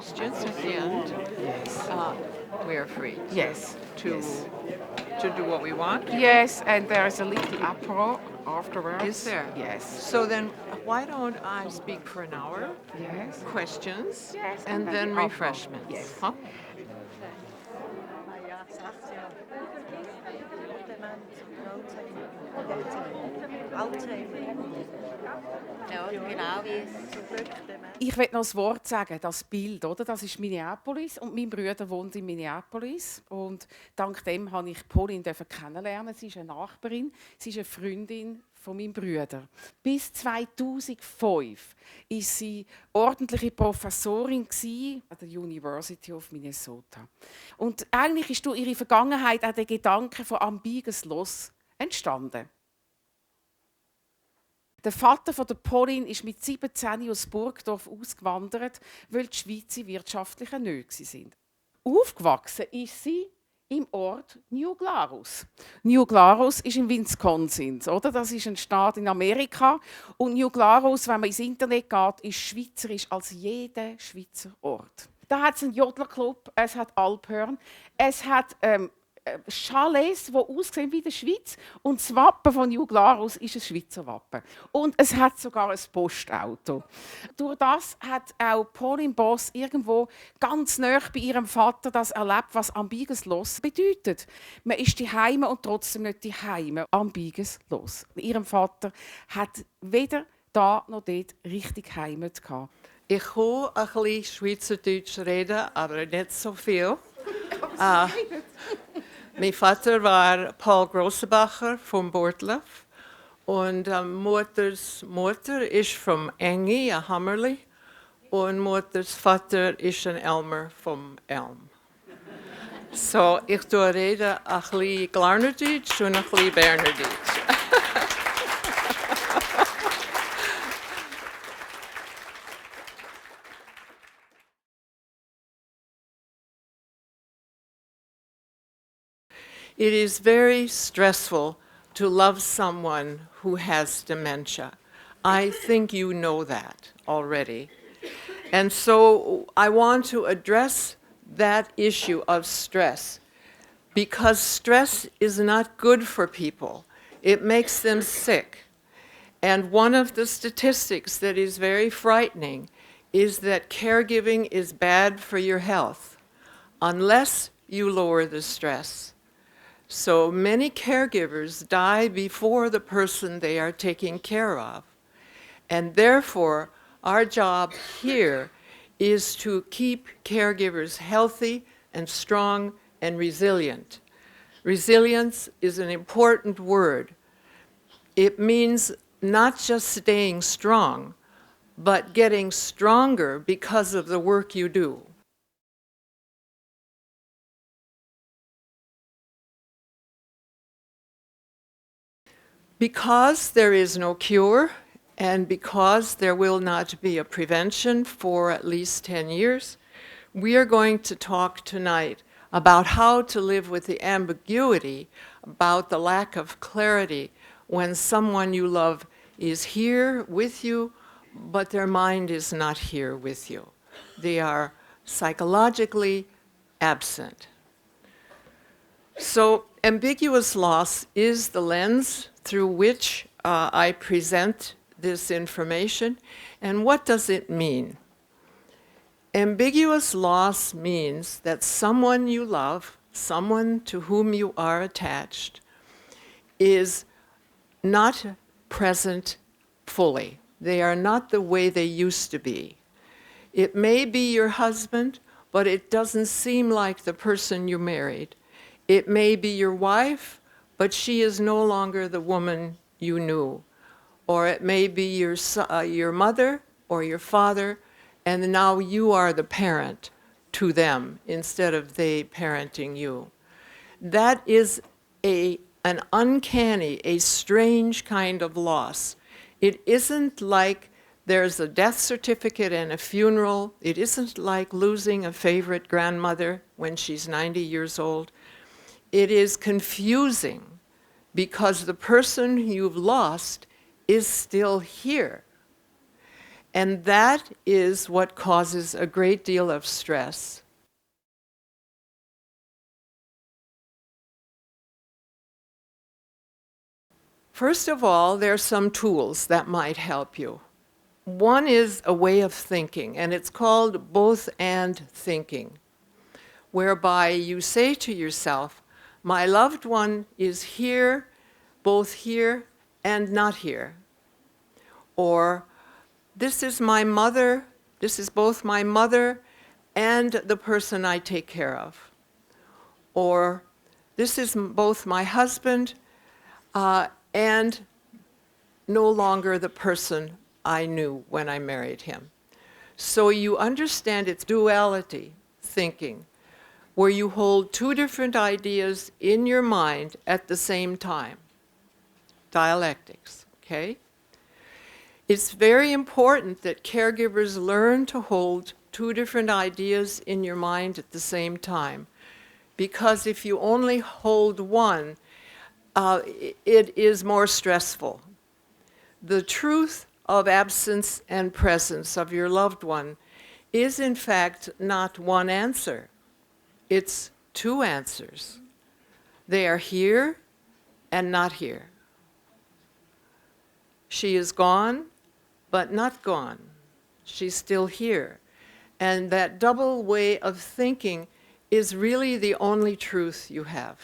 questions at the end. Yes. We are free Yes. to Yes. to do what we want. Yes, and there is a little apero afterwards. Is there? Yes. So then, why don't I speak for an hour? Yes. Questions, Yes, and and then then the refreshments. Yes. Huh? Ich will noch ein Wort sagen, das Bild, oder? Das ist Minneapolis und mein Bruder wohnt in Minneapolis und dank dem habe ich Pauline kennenlernen. Sie ist eine Nachbarin, sie ist eine Freundin von meinem Bruder. Bis 2005 war sie ordentliche Professorin an der University of Minnesota. Und eigentlich ist durch ihre Vergangenheit auch der Gedanke von ambiges Los entstanden. Der Vater von der Pauline ist mit 17 aus Burgdorf ausgewandert, weil die Schweizer wirtschaftliche Nöte waren. Aufgewachsen ist sie im Ort New Glarus. New Glarus ist in Wisconsin, oder? Das ist ein Staat in Amerika. Und New Glarus, wenn man ins Internet geht, ist schweizerisch als jeder Schweizer Ort. Da hat es einen Jodlerclub, es hat Alphörn, es hat Chalets, die aussehen wie die Schweiz. Und das Wappen von New Glarus ist ein Schweizer Wappen. Und es hat sogar ein Postauto. Durch das hat auch Pauline Boss irgendwo ganz nah bei ihrem Vater das erlebt, was ambiges Los bedeutet. Man ist daheim und trotzdem nicht daheim. Ambiges Los. Ihrem Vater hat weder da noch dort richtig Heimat gehabt. Ich kann ein bisschen Schweizerdeutsch reden, aber nicht so viel. Mein Vater war Paul Grossenbacher von Bortleff und Mutters Mutter ist vom Engi, ein Hammerli, und Mutters Vater ist ein Elmer vom Elm. So, ich rede ein bisschen Glarnerdeutsch und ein bisschen Bernerdeutsch. It is very stressful to love someone who has dementia. I think you know that already. And so I want to address that issue of stress because stress is not good for people. It makes them sick. And one of the statistics that is very frightening is that caregiving is bad for your health unless you lower the stress. So many caregivers die before the person they are taking care of. And therefore, our job here is to keep caregivers healthy and strong and resilient. Resilience is an important word. It means not just staying strong, but getting stronger because of the work you do. Because there is no cure, and because there will not be a prevention for at least 10 years, we are going to talk tonight about how to live with the ambiguity, about the lack of clarity when someone you love is here with you, but their mind is not here with you. They are psychologically absent. So ambiguous loss is the lens through which I present this information. And what does it mean? Ambiguous loss means that someone you love, someone to whom you are attached, is not present fully. They are not the way they used to be. It may be your husband, but it doesn't seem like the person you married. It may be your wife, but she is no longer the woman you knew. Or it may be your mother or your father, and now you are the parent to them instead of they parenting you. That is an uncanny, a strange kind of loss. It isn't like there's a death certificate and a funeral. It isn't like losing a favorite grandmother when she's 90 years old. It is confusing because the person you've lost is still here. And that is what causes a great deal of stress. First of all, there are some tools that might help you. One is a way of thinking, and it's called both and thinking, whereby you say to yourself, my loved one is here, both here and not here. Or, this is my mother, this is both my mother and the person I take care of. Or, this is both my husband and no longer the person I knew when I married him. So you understand its duality thinking, where you hold two different ideas in your mind at the same time. Dialectics, okay? It's very important that caregivers learn to hold two different ideas in your mind at the same time, because if you only hold one, it is more stressful. The truth of absence and presence of your loved one is in fact not one answer. It's two answers. They are here and not here. She is gone, but not gone. She's still here. And that double way of thinking is really the only truth you have.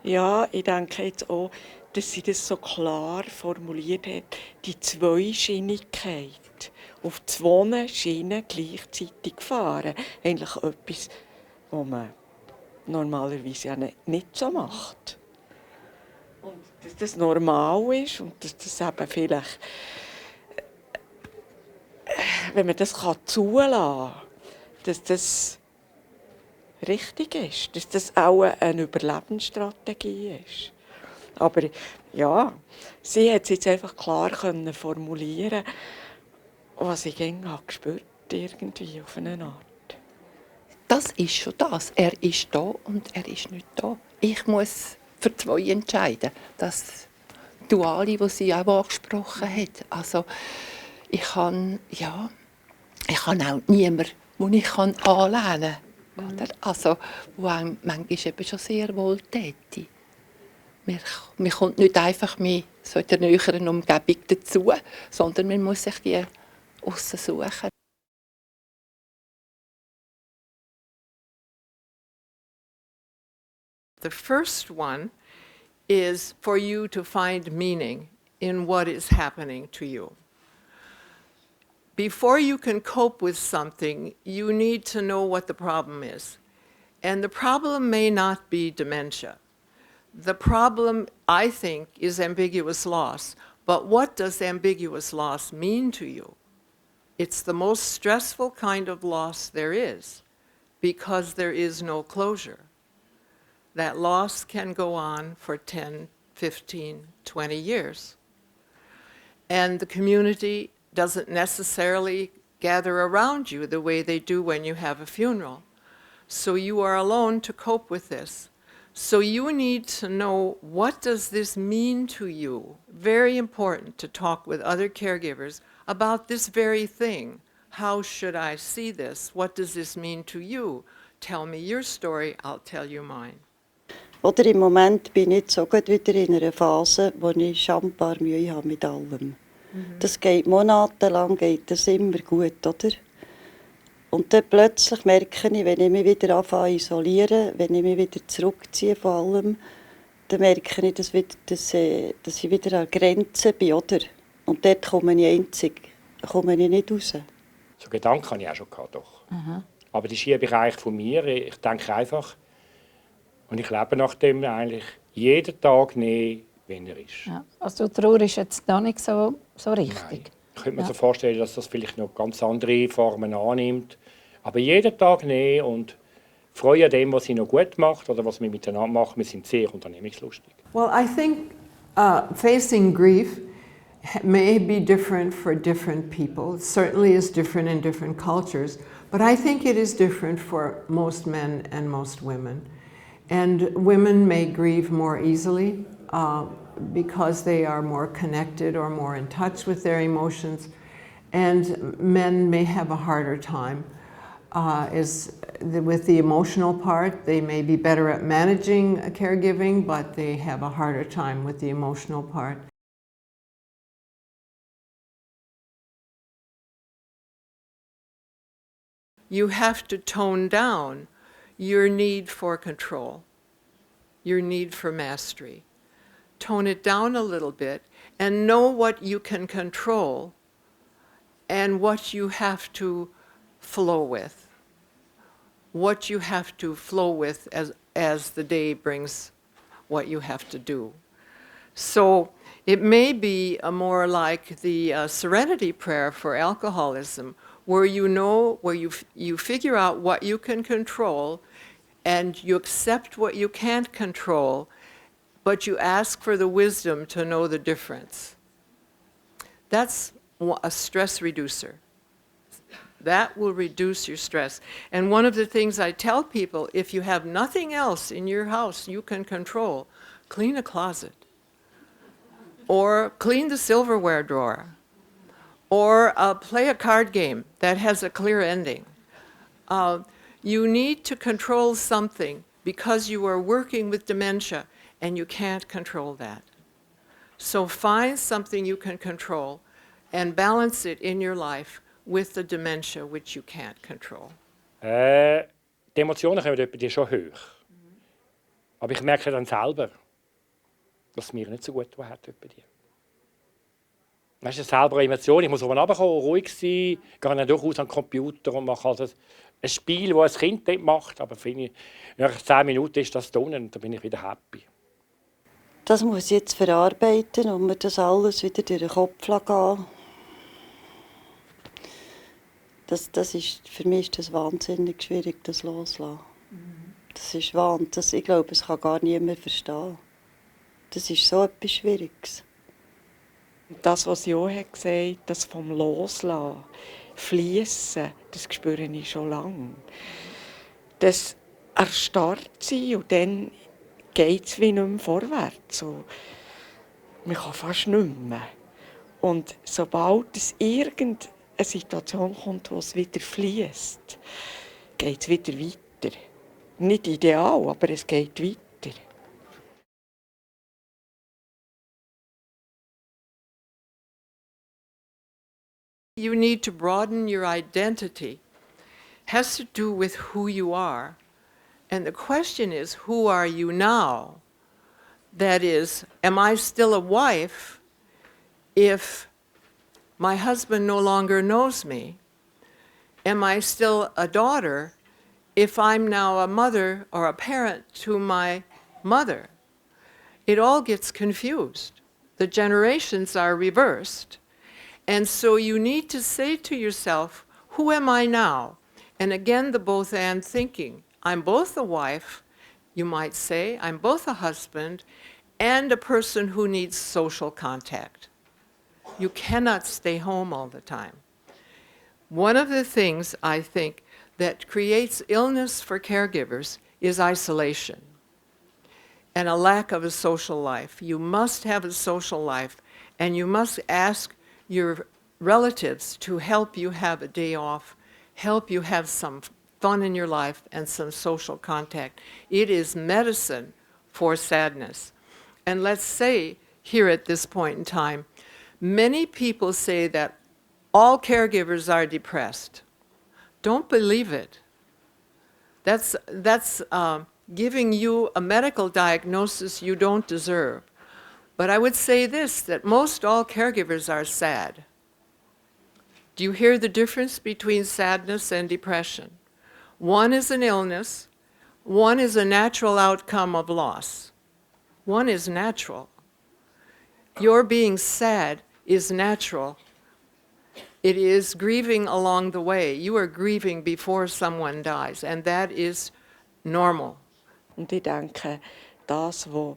Ja, ich denke jetzt auch, dass sie das so klar formuliert hat, die Zweischienigkeit. Auf 2 Schienen gleichzeitig fahren. Eigentlich etwas, was man normalerweise ja nicht so macht. Und dass das normal ist und dass das eben vielleicht, wenn man das zulassen kann, dass das richtig ist, dass das auch eine Überlebensstrategie ist. Aber ja, sie hat es jetzt einfach klar können formulieren, was ich irgendwie gespürt irgendwie auf eine Art. Das ist schon das. Er ist da und er ist nicht da. Ich muss für 2 entscheiden. Das Duale, das sie auch angesprochen hat. Also ich kann auch niemanden, den ich anlehnen kann. Oder? Also, wo einem manchmal eben schon sehr wohl täte. Man kommt nicht einfach mehr so in der näheren Umgebung dazu, sondern man muss sich die aussen suchen. The first one is for you to find meaning in what is happening to you. Before you can cope with something, you need to know what the problem is. And the problem may not be dementia. The problem, I think, is ambiguous loss. But what does ambiguous loss mean to you? It's the most stressful kind of loss there is, because there is no closure. That loss can go on for 10, 15, 20 years. And the community doesn't necessarily gather around you the way they do when you have a funeral. So you are alone to cope with this. So you need to know, what does this mean to you? Very important to talk with other caregivers about this very thing. How should I see this? What does this mean to you? Tell me your story, I'll tell you mine. Oder im Moment bin ich jetzt so gut wieder in einer Phase, wo ich schambar Mühe habe mit allem. Das geht monatelang, geht das immer gut, oder? Und dann plötzlich merke ich, wenn ich mich wieder anfange zu isolieren, wenn ich mich wieder zurückziehe von allem, dann merke ich, dass ich wieder an Grenzen bin, oder? Und dort komme ich nicht raus. So Gedanken hatte ich auch schon gehabt, doch. Aber die schiebe ich eigentlich von mir. Ich denke einfach, und ich lebe nach dem eigentlich jeden Tag nehmen, wenn er ist. Ja, also Trauer ist jetzt noch nicht so richtig. Nein. Ich könnte mir so vorstellen, dass das vielleicht noch ganz andere Formen annimmt. Aber jeden Tag nehmen und freuen an dem, was sie noch gut macht oder was wir miteinander machen. Wir sind sehr unternehmungslustig. Well, I think facing grief may be different for different people. It certainly is different in different cultures, but I think it is different for most men and most women. And women may grieve more easily because they are more connected or more in touch with their emotions. and men may have a harder time. With the emotional part, they may be better at managing caregiving, but they have a harder time with the emotional part. You have to tone down your need for control, your need for mastery. Tone it down a little bit and know what you can control and what you have to flow with. What you have to flow with as the day brings what you have to do. So it may be more like the serenity prayer for alcoholism, where you figure out what you can control and you accept what you can't control, but you ask for the wisdom to know the difference. That's a stress reducer. That will reduce your stress. And one of the things I tell people, if you have nothing else in your house you can control, clean a closet, or clean the silverware drawer, or play a card game that has a clear ending. You need to control something because you are working with dementia and you can't control that. So find something you can control and balance it in your life with the dementia which you can't control. Die Emotionen kommen bei dir schon hoch. Aber ich merke dann selber, dass es mir nicht so gut hat bei dir. Weißt du, selber eine Emotion, ich muss oben runterkommen, ruhig sein, gehe dann durchaus an den Computer und mache also ein Spiel, das ein Kind dort macht, aber nach 10 Minuten ist das drin und dann bin ich wieder happy. Das muss ich jetzt verarbeiten und mir das alles wieder durch den Kopf gehen. Für mich ist das wahnsinnig schwierig, das loszulassen. Das ist wahnsinnig. Ich glaube, es kann gar niemand verstehen. Das ist so etwas Schwieriges. Das, was Jo hat gesagt, das vom Loslassen, Fließen, das spüre ich schon lange. Das erstarrt sein und dann geht es wie nicht mehr vorwärts. So, man kann fast nicht mehr. Und sobald es irgendeine Situation kommt, wo es wieder fließt, geht es wieder weiter. Nicht ideal, aber es geht weiter. You need to broaden your identity. It has to do with who you are. And the question is, who are you now? That is, am I still a wife if my husband no longer knows me? Am I still a daughter if I'm now a mother or a parent to my mother? It all gets confused. The generations are reversed. And so you need to say to yourself, who am I now? And again, the both and thinking. I'm both a wife, you might say, I'm both a husband, and a person who needs social contact. You cannot stay home all the time. One of the things I think that creates illness for caregivers is isolation and a lack of a social life. You must have a social life, and you must ask your relatives to help you have a day off, help you have some fun in your life and some social contact. It is medicine for sadness. And let's say here at this point in time, many people say that all caregivers are depressed. Don't believe it. That's giving you a medical diagnosis you don't deserve. But I would say this, that most all caregivers are sad. Do you hear the difference between sadness and depression? One is an illness, one is a natural outcome of loss. One is natural. Your being sad is natural. It is grieving along the way. You are grieving before someone dies, and that is normal. Und ich denke, das, was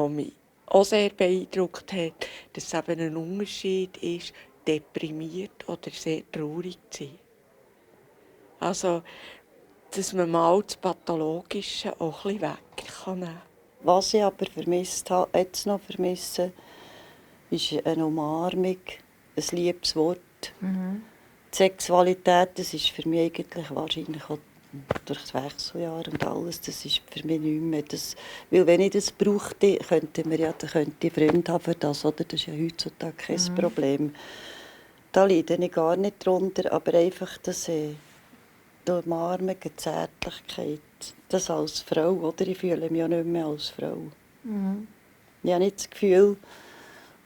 mich auch sehr beeindruckt hat, dass es eben ein Unterschied ist, deprimiert oder sehr traurig zu sein. Also, dass man mal das Pathologische auch ein bisschen weg kann. Was ich aber vermisst habe, jetzt noch vermisse, ist eine Umarmung, ein liebes Wort. Die Sexualität, das ist für mich eigentlich wahrscheinlich auch durch das Wechseljahr und alles, das ist für mich nicht mehr. Weil wenn ich das brauchte, könnte ich Freunde haben für das, oder? Das ist ja heutzutage kein Problem. Da leide ich gar nicht drunter, aber einfach das die Umarmung, die Zärtlichkeit, das als Frau, oder? Ich fühle mich ja nicht mehr als Frau. Ich habe nicht das Gefühl,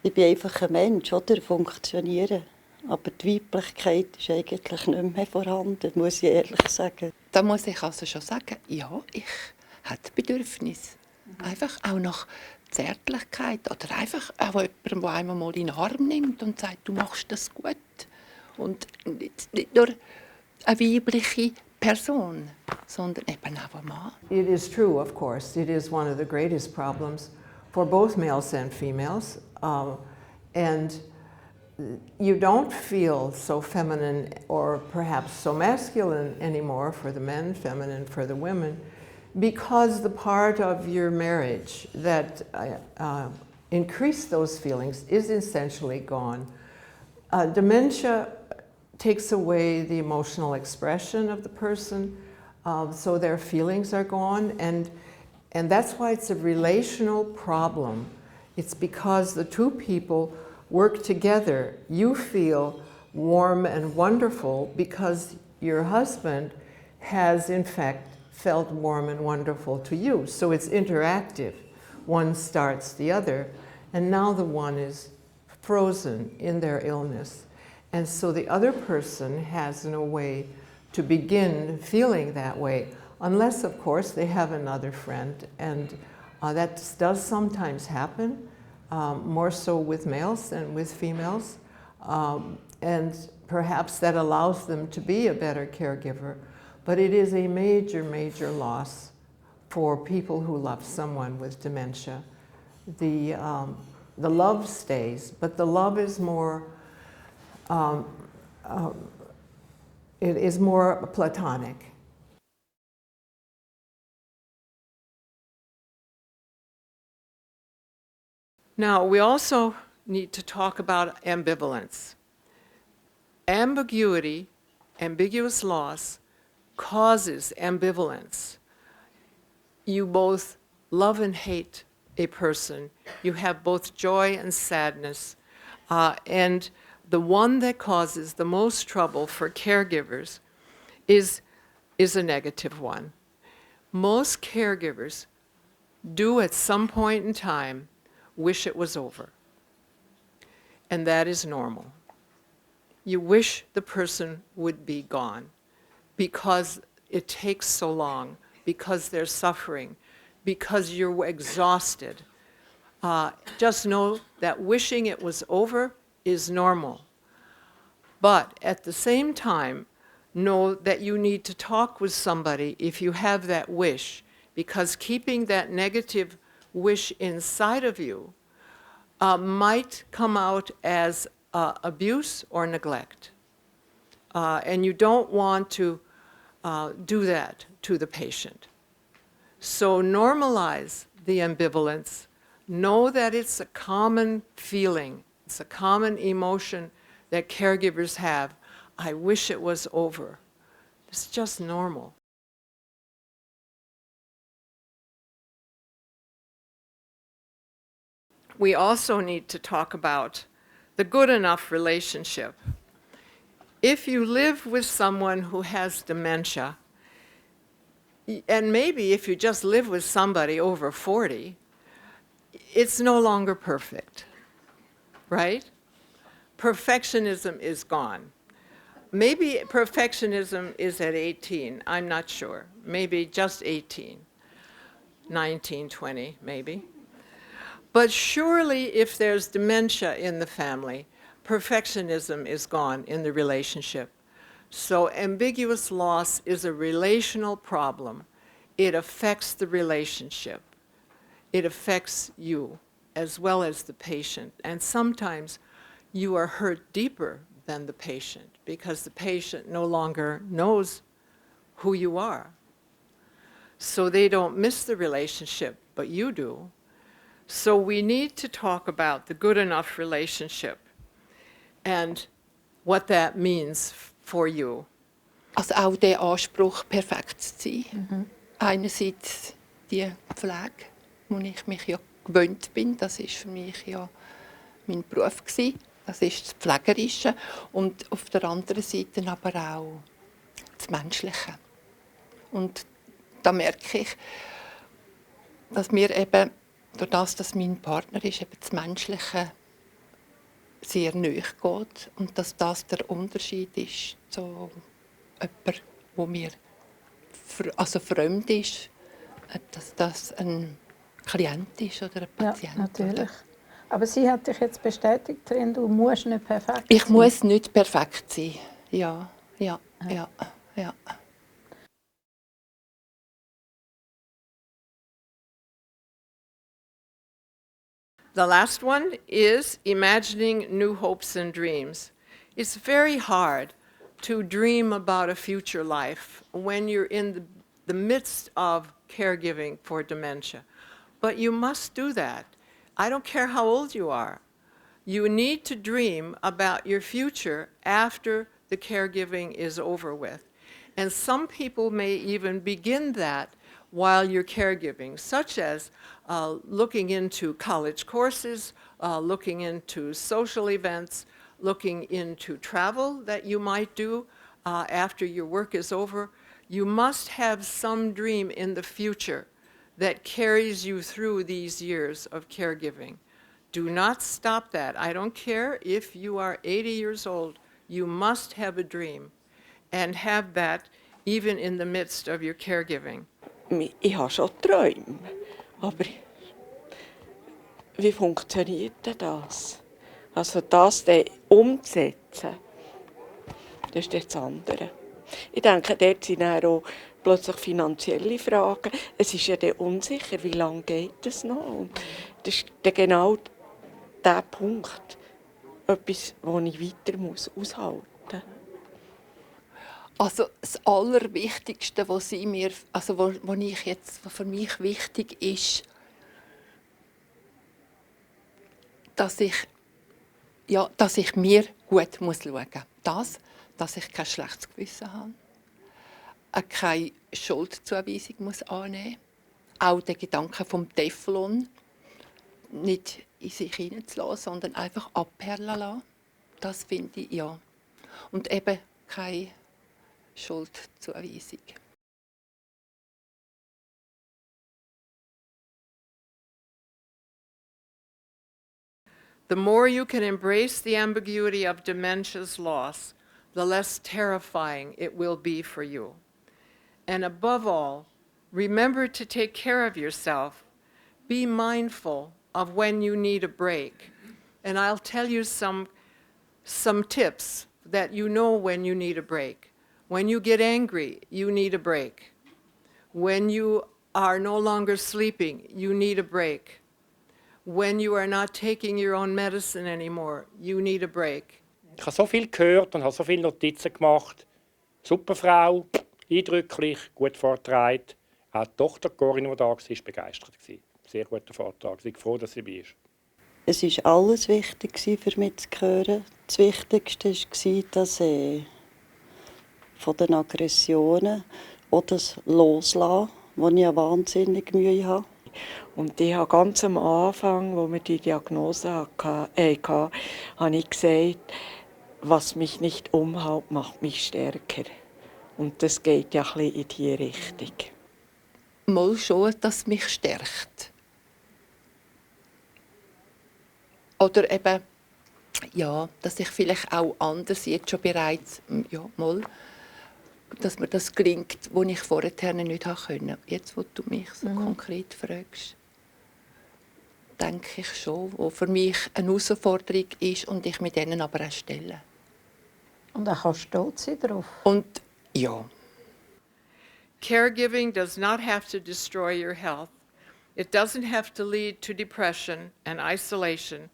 ich bin einfach ein Mensch, oder? Funktionieren. Aber die Weiblichkeit ist eigentlich nicht mehr vorhanden, muss ich ehrlich sagen. Da muss ich also schon sagen, ja, ich habe Bedürfnis. Einfach auch nach Zärtlichkeit oder einfach auch jemandem, der einmal mal in den Arm nimmt und sagt, du machst das gut. Und nicht nur eine weibliche Person, sondern eben auch ein Mann. It is true, of course. It is one of the greatest problems for both males and females. And you don't feel so feminine or perhaps so masculine anymore for the men, feminine for the women, because the part of your marriage that increased those feelings is essentially gone. Dementia takes away the emotional expression of the person, so their feelings are gone, and that's why it's a relational problem. It's because the two people work together. You feel warm and wonderful because your husband has in fact felt warm and wonderful to you. So it's interactive. One starts the other, and now the one is frozen in their illness. And so the other person has no way to begin feeling that way, unless of course they have another friend, and that does sometimes happen. More so with males than with females, and perhaps that allows them to be a better caregiver, but it is a major, major loss for people who love someone with dementia. The love stays, but the love is more, it is more platonic. Now, we also need to talk about ambivalence. Ambiguity, ambiguous loss, causes ambivalence. You both love and hate a person. You have both joy and sadness. And the one that causes the most trouble for caregivers is a negative one. Most caregivers do at some point in time wish it was over. And that is normal. You wish the person would be gone because it takes so long, because they're suffering, because you're exhausted. Just know that wishing it was over is normal. But at the same time, know that you need to talk with somebody if you have that wish, because keeping that negative wish inside of you might come out as abuse or neglect. And you don't want to do that to the patient. So normalize the ambivalence. Know that it's a common feeling, it's a common emotion that caregivers have. I wish it was over. It's just normal. We also need to talk about the good enough relationship. If you live with someone who has dementia, and maybe if you just live with somebody over 40, it's no longer perfect, right? Perfectionism is gone. Maybe perfectionism is at 18, I'm not sure. Maybe just 18, 19, 20, maybe. But surely if there's dementia in the family, perfectionism is gone in the relationship. So ambiguous loss is a relational problem. It affects the relationship. It affects you as well as the patient. And sometimes you are hurt deeper than the patient because the patient no longer knows who you are. So they don't miss the relationship, but you do. So we need to talk about the good enough relationship. And what that means for you. Also auch der Anspruch, perfekt zu sein. Einerseits die Pflege, wo ich mich ja gewöhnt bin, das ist für mich ja mein Beruf gewesen. Das ist das Pflegerische. Und auf der anderen Seite aber auch das Menschliche. Und da merke ich, dass mir eben, durch das, dass mein Partner ist, eben das Menschliche sehr nahe geht. Und dass das der Unterschied ist zu jemandem, der mir fremd ist, dass das ein Klient ist oder ein Patient. Ja, natürlich. Aber sie hat dich jetzt bestätigt drin, du musst nicht perfekt sein. Ich muss nicht perfekt sein. Ja. The last one is imagining new hopes and dreams. It's very hard to dream about a future life when you're in the midst of caregiving for dementia. But you must do that. I don't care how old you are. You need to dream about your future after the caregiving is over with. And some people may even begin that while you're caregiving, such as looking into college courses, looking into social events, looking into travel that you might do after your work is over. You must have some dream in the future that carries you through these years of caregiving. Do not stop that. I don't care if you are 80 years old, you must have a dream and have that even in the midst of your caregiving. Ich habe schon Träume, aber wie funktioniert denn das? Also das umzusetzen, das ist das andere. Ich denke, dort sind auch plötzlich finanzielle Fragen. Es ist ja dann unsicher, wie lange geht es noch? Und das ist dann genau der Punkt, etwas, wo ich weiter aushalten muss. Also das Allerwichtigste, was für mich wichtig ist, dass ich mir gut schauen muss. Dass ich kein schlechtes Gewissen habe, keine Schuldzuweisung muss annehmen muss. Auch den Gedanken vom Teflon nicht in sich hineinzulassen, sondern einfach abperlen lassen. Das finde ich, ja. Und eben keine Schuldzuweisung. The more you can embrace the ambiguity of dementia's loss, the less terrifying it will be for you. And above all, remember to take care of yourself. Be mindful of when you need a break. And I'll tell you some tips that you know when you need a break. When you get angry, you need a break. When you are no longer sleeping, you need a break. When you are not taking your own medicine anymore, you need a break. Ich habe so viel gehört und habe so viele Notizen gemacht. Super Frau, eindrücklich, gut vorgetragen. Auch die Tochter Corinne, die da war, war begeistert. Sehr guter Vortrag. Ich bin froh, dass sie dabei ist. Es war alles wichtig für mich zu hören. Das Wichtigste war, dass von den Aggressionen auch das Loslassen, wo ich eine wahnsinnig Mühe habe. Und ich habe ganz am Anfang, wo wir die Diagnose hatten, habe ich gesagt, was mich nicht umhaut, macht mich stärker. Und das geht ja ein bisschen in diese Richtung. Mal schon, dass mich stärkt. Oder eben, ja, dass ich vielleicht auch anders jetzt schon bereits, ja, mal, dass mir das gelingt, was ich vorher nicht konnte. Jetzt, wo du mich so konkret fragst, denke ich schon, was für mich eine Herausforderung ist und ich mit denen aber auch stelle. Und auch kannst stolz sein darauf. Und ja. Caregiving does not have to destroy your health. It doesn't have to lead to depression and isolation.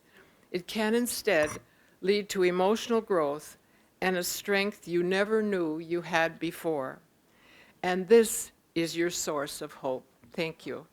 It can instead lead to emotional growth and a strength you never knew you had before. And this is your source of hope. Thank you.